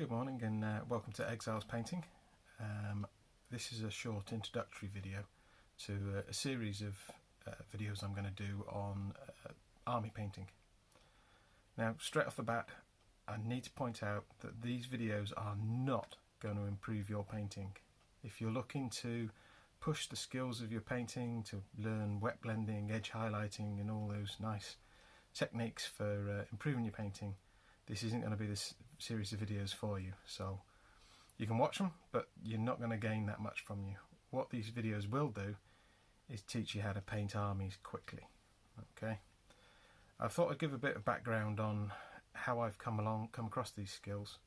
Good morning and welcome to Exiles painting. This is a short introductory video to a series of videos I'm going to do on army painting. Now, straight off the bat, I need to point out that these videos are not going to improve your painting. If you're looking to push the skills of your painting, to learn wet blending, edge highlighting and all those nice techniques for improving your painting, this isn't going to be this series of videos for you. So you can watch them, but you're not going to gain that much from you. What these videos will do is teach you how to paint armies quickly. Okay, I thought I'd give a bit of background on how I've come across these skills.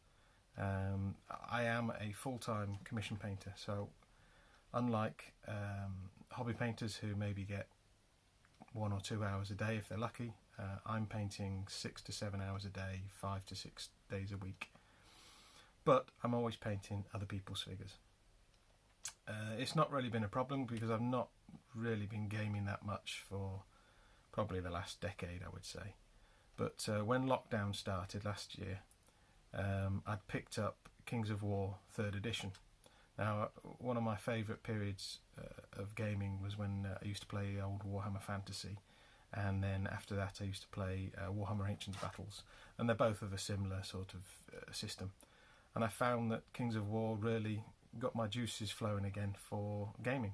I am a full-time commission painter, so unlike hobby painters who maybe get 1 or 2 hours a day if they're lucky, I'm painting 6 to 7 hours a day, 5 to 6 days a week. But I'm always painting other people's figures. It's not really been a problem because I've not really been gaming that much for probably the last decade, I would say. But when lockdown started last year, I'd picked up Kings of War 3rd edition. Now, one of my favourite periods of gaming was when I used to play old Warhammer Fantasy, and then after that I used to play Warhammer Ancient Battles, and they're both of a similar sort of system. And I found that Kings of War really got my juices flowing again for gaming.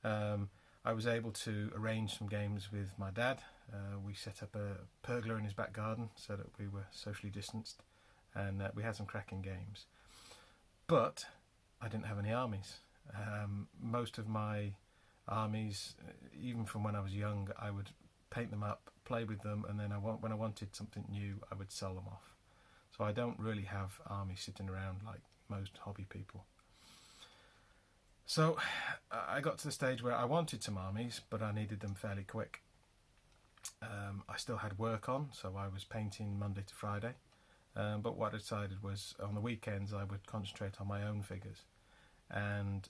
I was able to arrange some games with my dad. We set up a pergola in his back garden so that we were socially distanced, and we had some cracking games. But I didn't have any armies. Most of my armies, even from when I was young, I would paint them up, play with them, and then when I wanted something new, I would sell them off. So I don't really have armies sitting around like most hobby people. So I got to the stage where I wanted some armies, but I needed them fairly quick. I still had work on, so I was painting Monday to Friday. But what I decided was on the weekends I would concentrate on my own figures. And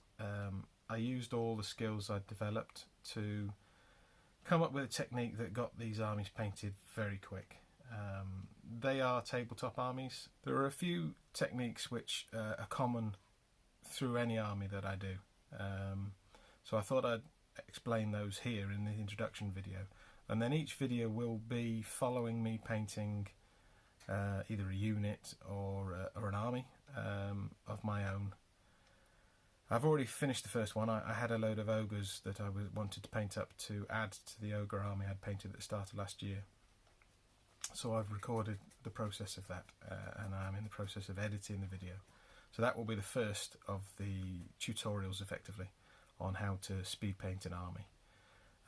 I used all the skills I'd developed to come up with a technique that got these armies painted very quick. They are tabletop armies. There are a few techniques which are common through any army that I do. So I thought I'd explain those here in the introduction video. And then each video will be following me painting either a unit or an army of my own. I've already finished the first one. I had a load of ogres that I wanted to paint up to add to the ogre army I'd painted at the start of last year. So I've recorded the process of that, and I'm in the process of editing the video. So that will be the first of the tutorials, effectively, on how to speed paint an army.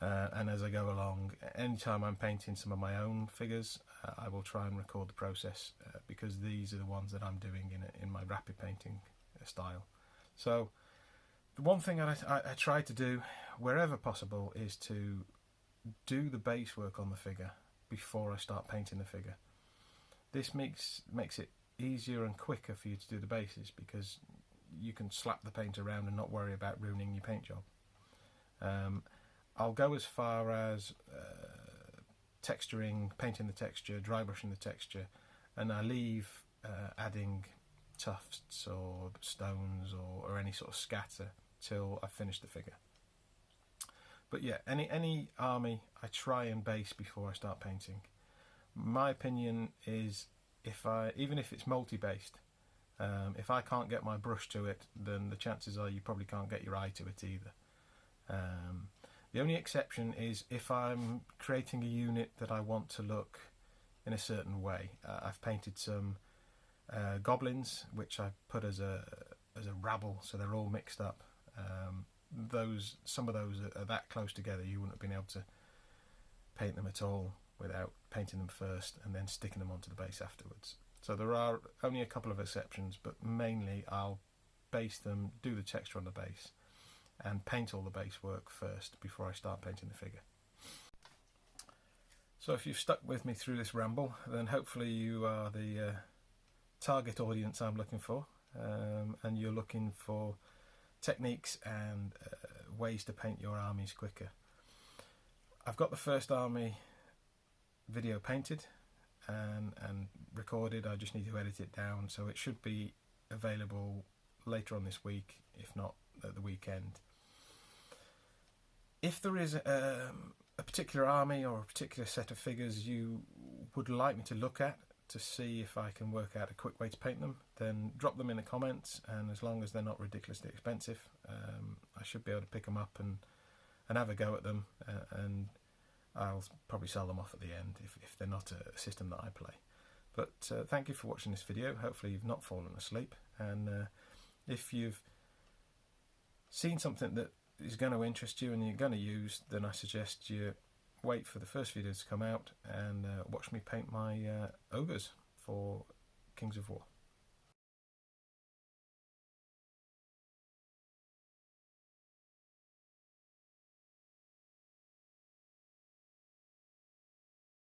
And as I go along, anytime I'm painting some of my own figures, I will try and record the process, because these are the ones that I'm doing in my rapid painting style. So the one thing I try to do wherever possible is to do the base work on the figure before I start painting the figure. This makes it easier and quicker for you to do the bases, because you can slap the paint around and not worry about ruining your paint job. I'll go as far as texturing, painting the texture, dry brushing the texture, and I leave adding tufts or stones or any sort of scatter till I finish the figure. But yeah, any army I try and base before I start painting. My opinion is, even if it's multi-based, if I can't get my brush to it, then the chances are you probably can't get your eye to it either. The only exception is if I'm creating a unit that I want to look in a certain way. I've painted some goblins, which I put as a rabble, so they're all mixed up. Some of those are that close together you wouldn't have been able to paint them at all without painting them first and then sticking them onto the base afterwards. So there are only a couple of exceptions, but mainly I'll base them, do the texture on the base, and paint all the base work first before I start painting the figure. So if you've stuck with me through this ramble, then hopefully you are the target audience I'm looking for, and you're looking for techniques and ways to paint your armies quicker. I've got the first army video painted, and recorded. I just need to edit it down, so it should be available later on this week, if not at the weekend. If there is a particular army or a particular set of figures you would like me to look at to see if I can work out a quick way to paint them, then drop them in the comments, and as long as they're not ridiculously expensive, I should be able to pick them up and have a go at them, and I'll probably sell them off at the end if they're not a system that I play. But thank you for watching this video. Hopefully you've not fallen asleep, and if you've seen something that is going to interest you and you're going to use, then I suggest you wait for the first video to come out and watch me paint my ogres for Kings of War.